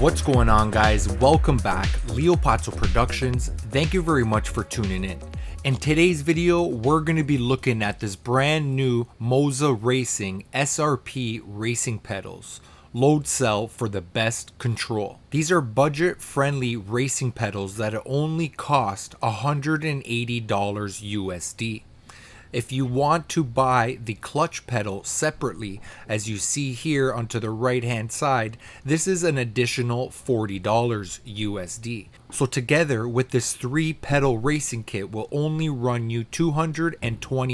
What's going on, guys? Welcome back, LEOPAZZO Productions. Thank you very much for tuning in. In today's video, we're going to be looking at this brand new Moza Racing SR-P racing pedals. Load cell for the best control. These are budget-friendly racing pedals that only cost $180 USD. If you want to buy the clutch pedal separately, as you see here onto the right hand side, this is an additional $40 USD. So together with this 3-pedal racing kit will only run you $220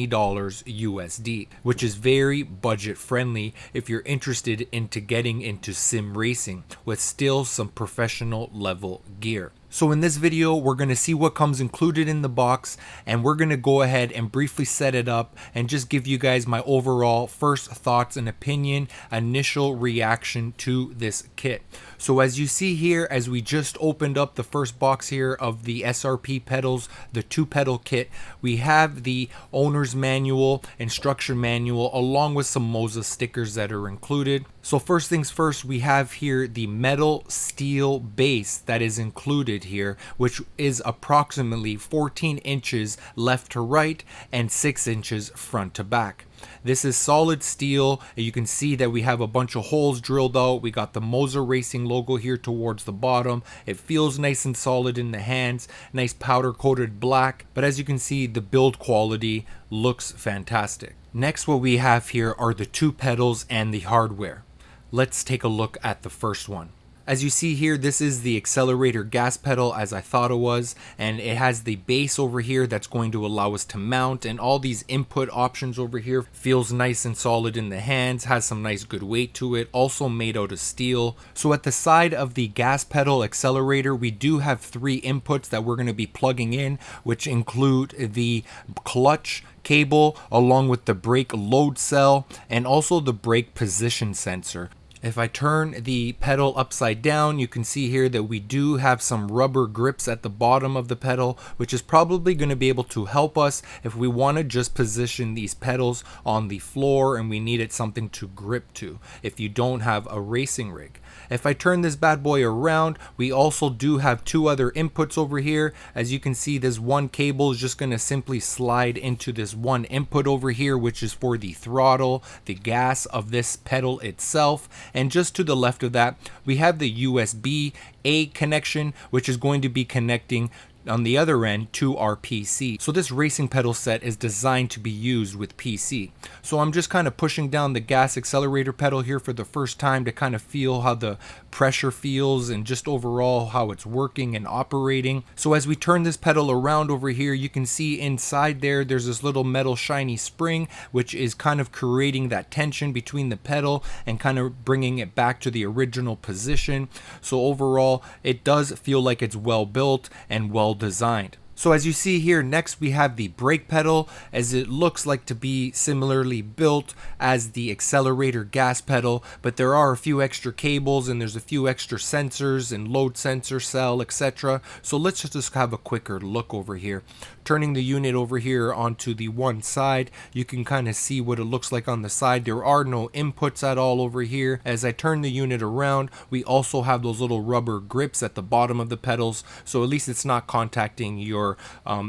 USD, which is very budget friendly if you're interested into getting into sim racing with still some professional level gear. So in this video, we're going to see what comes included in the box, and we're going to go ahead and briefly set it up and just give you guys my overall first thoughts and opinion, initial reaction to this kit. So as you see here, as we just opened up the first box here of the SR-P pedals, the 2-pedal kit, we have the owner's manual, instruction manual, along with some Moza stickers that are included. So first things first, we have here the metal steel base that is included here, which is approximately 14 inches left to right and 6 inches front to back. This is solid steel. You can see that we have a bunch of holes drilled out. We got the Moza Racing logo here towards the bottom. It feels nice and solid in the hands, nice powder coated black, but as you can see, the build quality looks fantastic. Next, what we have here are the 2 pedals and the hardware. Let's take a look at the first one. As you see here, this is the accelerator gas pedal as I thought it was, and it has the base over here that's going to allow us to mount, and all these input options over here. Feels nice and solid in the hands, has some nice good weight to it, also made out of steel. So at the side of the gas pedal accelerator, we do have 3 inputs that we're going to be plugging in, which include the clutch cable along with the brake load cell and also the brake position sensor. If I turn the pedal upside down, you can see here that we do have some rubber grips at the bottom of the pedal, which is probably going to be able to help us if we want to just position these pedals on the floor and we needed something to grip to if you don't have a racing rig. If I turn this bad boy around, we also do have 2 other inputs over here. As you can see, this one cable is just going to simply slide into this one input over here, which is for the throttle, the gas of this pedal itself. And just to the left of that, we have the USB-A connection, which is going to be connecting on the other end to our PC. So this racing pedal set is designed to be used with PC. So I'm just kind of pushing down the gas accelerator pedal here for the first time to kind of feel how the pressure feels and just overall how it's working and operating. So as we turn this pedal around over here, you can see inside there's this little metal shiny spring, which is kind of creating that tension between the pedal and kind of bringing it back to the original position. So overall, it does feel like it's well built and well designed. So as you see here, next we have the brake pedal, as it looks like to be similarly built as the accelerator gas pedal, but there are a few extra cables and there's a few extra sensors and load sensor cell, etc. So let's just have a quicker look over here. Turning the unit over here onto the one side, you can kind of see what it looks like on the side. There are no inputs at all over here. As I turn the unit around, we also have those little rubber grips at the bottom of the pedals, so at least it's not contacting your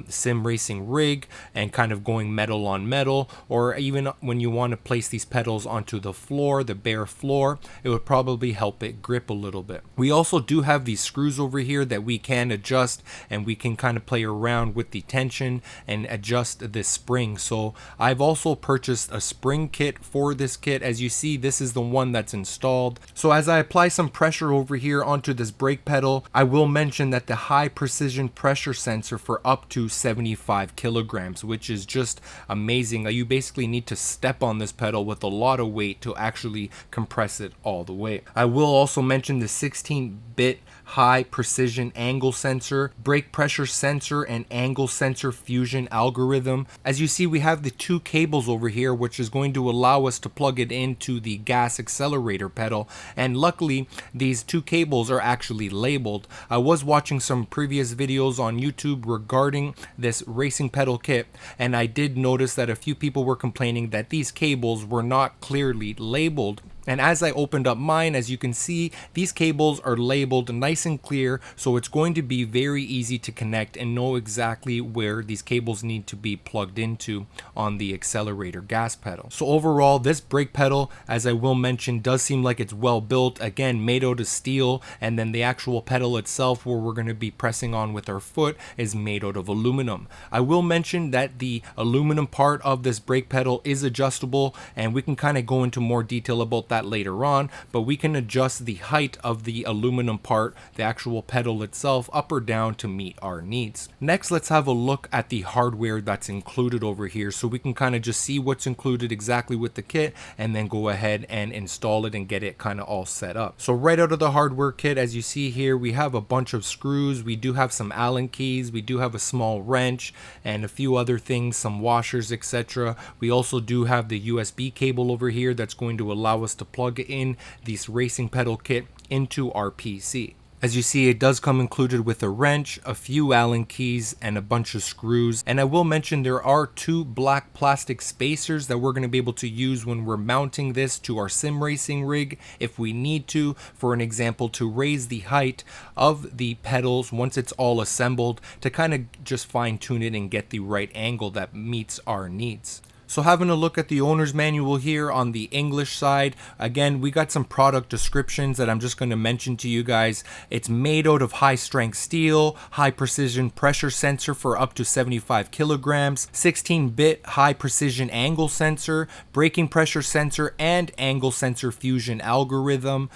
sim racing rig and kind of going metal on metal, or even when you want to place these pedals onto the floor, the bare floor, it would probably help it grip a little bit. We also do have these screws over here that we can adjust, and we can kind of play around with the tension and adjust this spring. So I've also purchased a spring kit for this kit. As you see, this is the one that's installed. So as I apply some pressure over here onto this brake pedal, I will mention that the high precision pressure sensor for up to 75 kilograms, which is just amazing. You basically need to step on this pedal with a lot of weight to actually compress it all the way. I will also mention the 16-bit high precision angle sensor, brake pressure sensor, and angle sensor fusion algorithm. As you see, we have the 2 cables over here, which is going to allow us to plug it into the gas accelerator pedal, and luckily these 2 cables are actually labeled. I was watching some previous videos on YouTube regarding this racing pedal kit, and I did notice that a few people were complaining that these cables were not clearly labeled. And as I opened up mine, as you can see, these cables are labeled nice and clear, so it's going to be very easy to connect and know exactly where these cables need to be plugged into on the accelerator gas pedal. So overall, this brake pedal, as I will mention, does seem like it's well built, again made out of steel, and then the actual pedal itself, where we're going to be pressing on with our foot, is made out of aluminum. I will mention that the aluminum part of this brake pedal is adjustable, and we can kind of go into more detail about that later on, but we can adjust the height of the aluminum part, the actual pedal itself, up or down to meet our needs. Next, let's have a look at the hardware that's included over here, so we can kind of just see what's included exactly with the kit, and then go ahead and install it and get it kind of all set up. So right out of the hardware kit, as you see here, we have a bunch of screws, we do have some Allen keys, we do have a small wrench, and a few other things, some washers, etc. We also do have the USB cable over here that's going to allow us to plug in this racing pedal kit into our PC. As you see, it does come included with a wrench, a few Allen keys, and a bunch of screws. And I will mention there are 2 black plastic spacers that we're going to be able to use when we're mounting this to our sim racing rig if we need to, for an example, to raise the height of the pedals once it's all assembled, to kind of just fine tune it and get the right angle that meets our needs. So having a look at the owner's manual here on the English side, again, we got some product descriptions that I'm just going to mention to you guys. It's made out of high strength steel, high precision pressure sensor for up to 75 kilograms, 16-bit high precision angle sensor, braking pressure sensor and angle sensor fusion algorithm,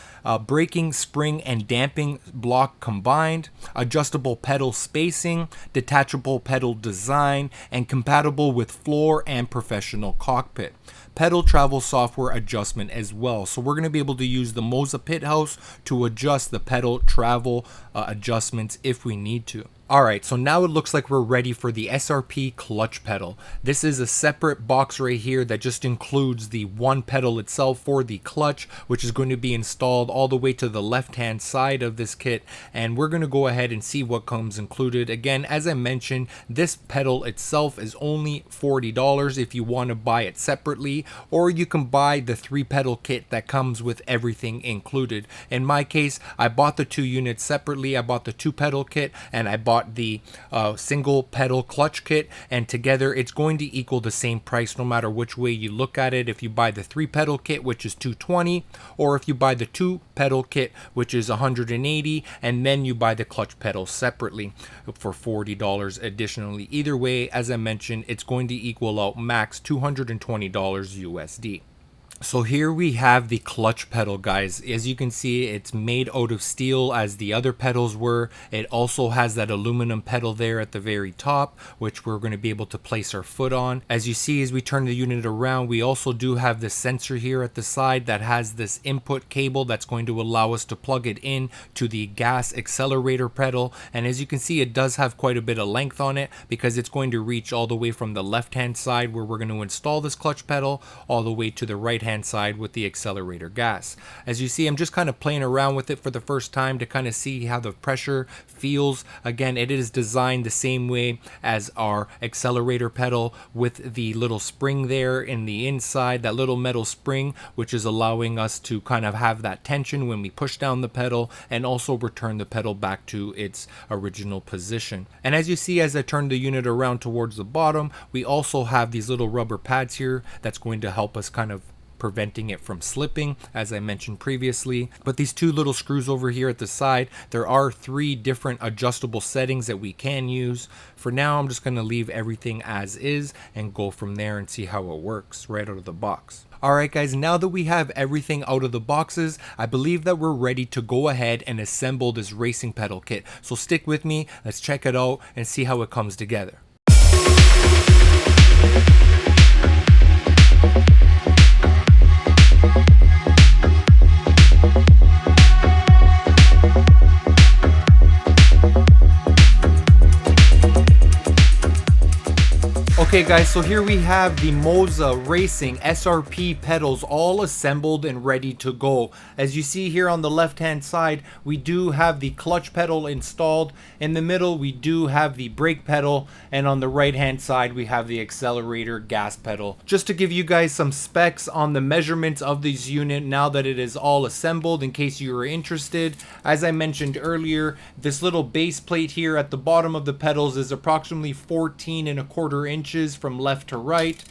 braking, spring and damping block combined, adjustable pedal spacing, detachable pedal design, and compatible with floor and professional cockpit. Pedal travel software adjustment as well. So we're going to be able to use the Moza Pit House to adjust the pedal travel adjustments if we need to. Alright, so now it looks like we're ready for the SR-P clutch pedal. This is a separate box right here that just includes the one pedal itself for the clutch, which is going to be installed all the way to the left hand side of this kit, and we're going to go ahead and see what comes included. Again, as I mentioned, this pedal itself is only $40 if you want to buy it separately, or you can buy the 3 pedal kit that comes with everything included. In my case, I bought the 2 units separately. I bought the 2 pedal kit and I bought the single pedal clutch kit, and together it's going to equal the same price no matter which way you look at it. If you buy the 3 pedal kit, which is $220, or if you buy the 2 pedal kit, which is $180, and then you buy the clutch pedal separately for $40 additionally. Either way, as I mentioned, it's going to equal out max $220 USD. So here we have the clutch pedal, guys. As you can see, it's made out of steel as the other pedals were. It also has that aluminum pedal there at the very top, which we're going to be able to place our foot on. As you see, as we turn the unit around, we also do have the sensor here at the side that has this input cable that's going to allow us to plug it in to the gas accelerator pedal. And as you can see, it does have quite a bit of length on it, because it's going to reach all the way from the left hand side where we're going to install this clutch pedal all the way to the right hand side with the accelerator gas. As you see, I'm just kind of playing around with it for the first time to kind of see how the pressure feels. Again, it is designed the same way as our accelerator pedal, with the little spring there in the inside, that little metal spring, which is allowing us to kind of have that tension when we push down the pedal and also return the pedal back to its original position. And as you see, as I turn the unit around towards the bottom, we also have these little rubber pads here that's going to help us kind of preventing it from slipping, as I mentioned previously. But these 2 little screws over here at the side, there are 3 different adjustable settings that we can use. For now, I'm just going to leave everything as is and go from there and see how it works right out of the box. Alright guys, now that we have everything out of the boxes, I believe that we're ready to go ahead and assemble this racing pedal kit. So stick with me, let's check it out and see how it comes together. Okay Okay guys, so here we have the Moza Racing SR-P pedals all assembled and ready to go. As you see here on the left hand side, we do have the clutch pedal installed. In the middle we do have the brake pedal, and on the right hand side we have the accelerator gas pedal. Just to give you guys some specs on the measurements of this unit now that it is all assembled, in case you are interested. As I mentioned earlier, this little base plate here at the bottom of the pedals is approximately 14¼ inches from left to right.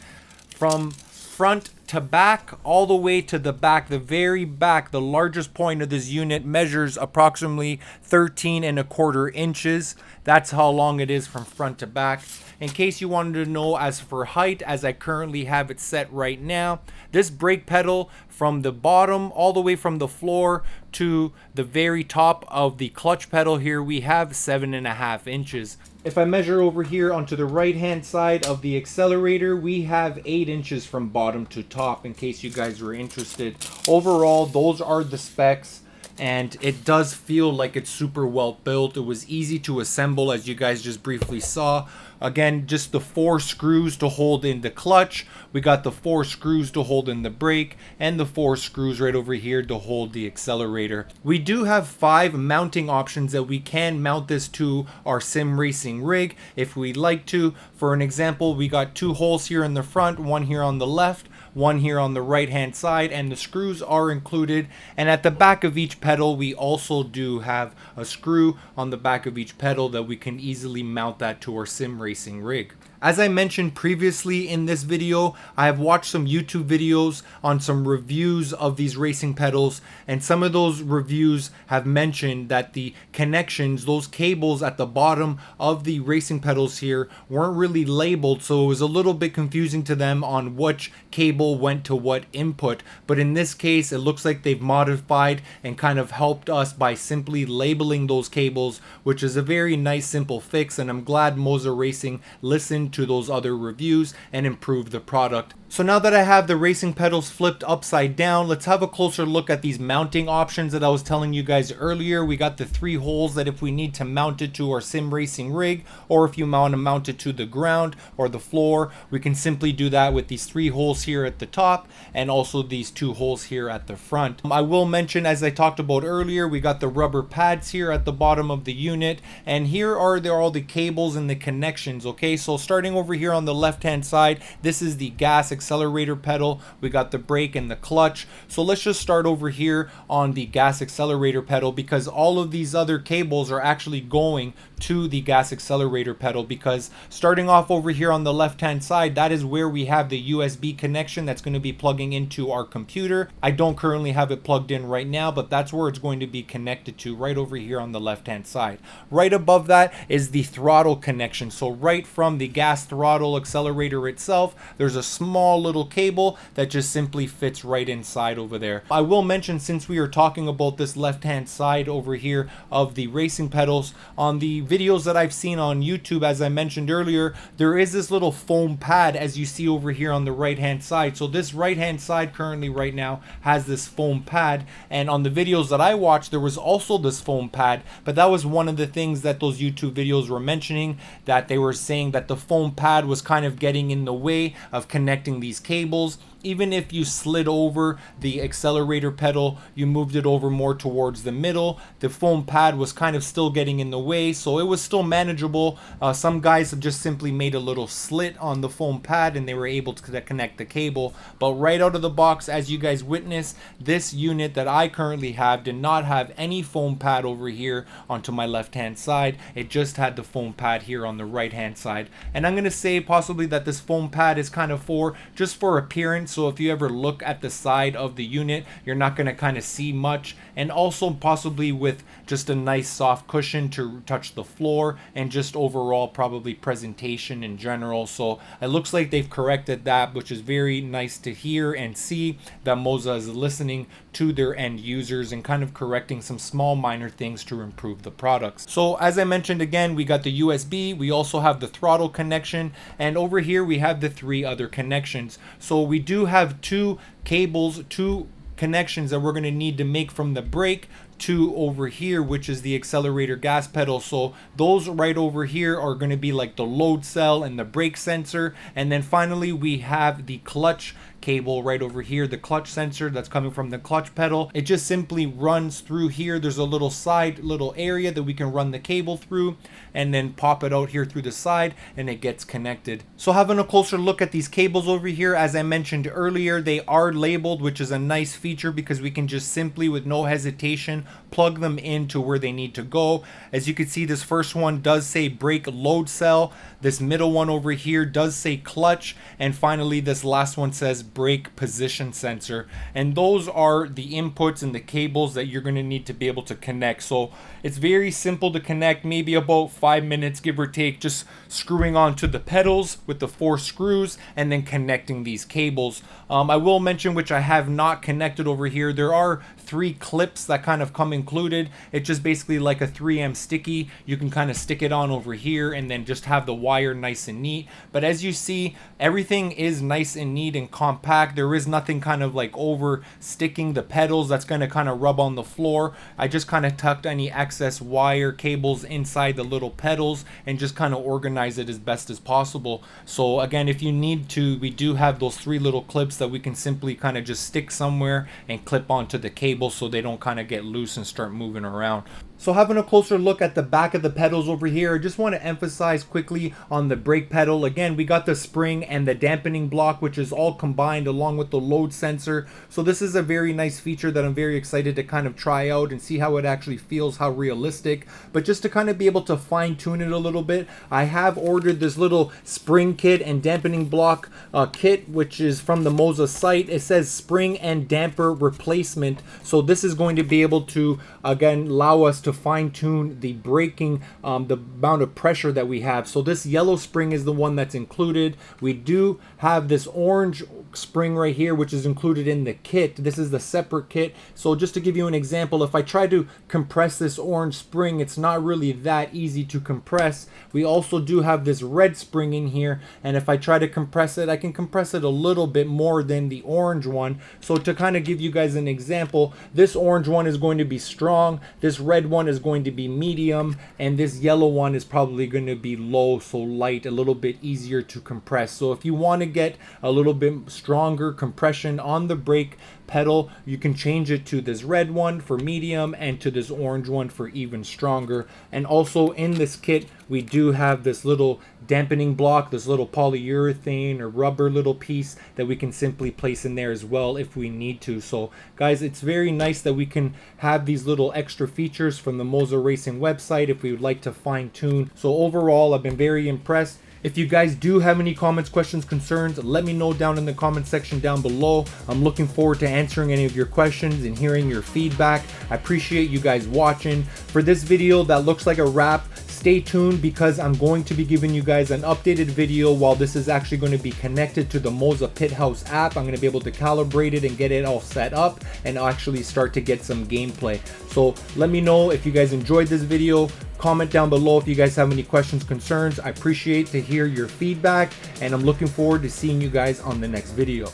From front to back, all the way to the back, the very back, the largest point of this unit measures approximately 13¼ inches. That's how long it is from front to back. In case you wanted to know, as for height, as I currently have it set right now, this brake pedal from the bottom all the way from the floor to the very top of the clutch pedal here, we have 7½ inches. If I measure over here onto the right hand side of the accelerator, we have 8 inches from bottom to top, in case you guys were interested. Overall, those are the specs, and it does feel like it's super well built. It was easy to assemble, as you guys just briefly saw. Again, just the 4 screws to hold in the clutch. We got the 4 screws to hold in the brake, and the 4 screws right over here to hold the accelerator. We do have 5 mounting options that we can mount this to our sim racing rig if we'd like to. For an example, we got 2 holes here in the front, one here on the left, one here on the right hand side, and the screws are included. And at the back of each pedal we also do have a screw on the back of each pedal that we can easily mount that to our sim racing rig. As I mentioned previously in this video, I have watched some YouTube videos on some reviews of these racing pedals, and some of those reviews have mentioned that the connections, those cables at the bottom of the racing pedals here, weren't really labeled, so it was a little bit confusing to them on which cable went to what input. But in this case, it looks like they've modified and kind of helped us by simply labeling those cables, which is a very nice simple fix, and I'm glad Moza Racing listened to those other reviews and improve the product. So now that I have the racing pedals flipped upside down, let's have a closer look at these mounting options that I was telling you guys earlier. We got the 3 holes that if we need to mount it to our sim racing rig, or if you want to mount it to the ground or the floor, we can simply do that with these 3 holes here at the top and also these 2 holes here at the front. I will mention, as I talked about earlier, we got the rubber pads here at the bottom of the unit, and here are all the cables and the connections. Okay, so starting over here on the left hand side, this is the gas accelerator pedal. We got the brake and the clutch. So let's just start over here on the gas accelerator pedal, because all of these other cables are actually going to the gas accelerator pedal. Because starting off over here on the left hand side, that is where we have the USB connection that's going to be plugging into our computer. I don't currently have it plugged in right now, but that's where it's going to be connected to, right over here on the left hand side. Right above that is the throttle connection. So right from the gas throttle accelerator itself, there's a small little cable that just simply fits right inside over there. I will mention, since we are talking about this left hand side over here of the racing pedals, on the videos that I've seen on YouTube, as I mentioned earlier, there is this little foam pad as you see over here on the right hand side. So this right hand side currently right now has this foam pad, and on the videos that I watched there was also this foam pad, but that was one of the things that those YouTube videos were mentioning, that they were saying that the foam pad was kind of getting in the way of connecting these cables. Even if you slid over the accelerator pedal, you moved it over more towards the middle, the foam pad was kind of still getting in the way, so it was still manageable. Some guys have just simply made a little slit on the foam pad and they were able to connect the cable. But right out of the box, as you guys witnessed, this unit that I currently have did not have any foam pad over here onto my left hand side. It just had the foam pad here on the right hand side. And I'm going to say possibly that this foam pad is kind of just for appearance. So if you ever look at the side of the unit, you're not going to kind of see much, and also possibly with just a nice soft cushion to touch the floor, and just overall probably presentation in general. So it looks like they've corrected that, which is very nice to hear and see that Moza is listening to their end users and kind of correcting some small minor things to improve the products. So as I mentioned again, we got the USB, we also have the throttle connection, and over here we have the 3 other connections. So we do have 2 cables, 2 connections that we're going to need to make from the brake to over here, which is the accelerator gas pedal. So those right over here are going to be like the load cell and the brake sensor. And then finally we have the clutch cable right over here, the clutch sensor that's coming from the clutch pedal. It just simply runs through here. There's a little side little area that we can run the cable through and then pop it out here through the side and it gets connected. So having a closer look at these cables over here, as I mentioned earlier, they are labeled, which is a nice feature because we can just simply with no hesitation plug them into where they need to go. As you can see, this first one does say brake load cell, this middle one over here does say clutch, and finally this last one says brake position sensor. And those are the inputs and the cables that you're going to need to be able to connect. So it's very simple to connect, maybe about 5 minutes give or take, just screwing onto the pedals with the 4 screws and then connecting these cables. I will mention, which I have not connected over here, there are 3 clips that kind of come included. It's just basically like a 3M sticky. You can kind of stick it on over here and then just have the wire nice and neat. But as you see, everything is nice and neat and compact. There is nothing kind of like over sticking the pedals that's going to kind of rub on the floor. I just kind of tucked any excess wire cables inside the little pedals and just kind of organize it as best as possible. So again, if you need to, we do have those 3 little clips that we can simply kind of just stick somewhere and clip onto the cable so they don't kind of get loose and start moving around. So having a closer look at the back of the pedals over here, I just want to emphasize quickly on the brake pedal. Again, we got the spring and the dampening block, which is all combined along with the load sensor. So this is a very nice feature that I'm very excited to kind of try out and see how it actually feels, how realistic. But just to kind of be able to fine tune it a little bit, I have ordered this little spring kit and dampening block kit, which is from the Moza site. It says spring and damper replacement. So this is going to be able to, again, allow us to fine tune the braking, the amount of pressure that we have. So this yellow spring is the one that's included. We do have this orange spring right here, which is included in the kit. This is the separate kit. So just to give you an example, if I try to compress this orange spring, it's not really that easy to compress. We also do have this red spring in here, and if I try to compress it, I can compress it a little bit more than the orange one. So to kind of give you guys an example, this orange one is going to be strong, this red one is going to be medium, and this yellow one is probably going to be low, so light, a little bit easier to compress. So if you want to get a little bit stronger compression on the brake pedal, you can change it to this red one for medium and to this orange one for even stronger. And also in this kit, we do have this little dampening block, this little polyurethane or rubber little piece that we can simply place in there as well if we need to. So guys, it's very nice that we can have these little extra features from the Moza Racing website if we would like to fine tune. So overall, I've been very impressed. If you guys do have any comments, questions, concerns, let me know down in the comment section down below. I'm looking forward to answering any of your questions and hearing your feedback. I appreciate you guys watching. For this video that looks like a wrap, stay tuned because I'm going to be giving you guys an updated video while this is actually going to be connected to the Moza Pit House app. I'm going to be able to calibrate it and get it all set up and actually start to get some gameplay. So let me know if you guys enjoyed this video. Comment down below if you guys have any questions, concerns. I appreciate to hear your feedback, and I'm looking forward to seeing you guys on the next video.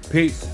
Peace.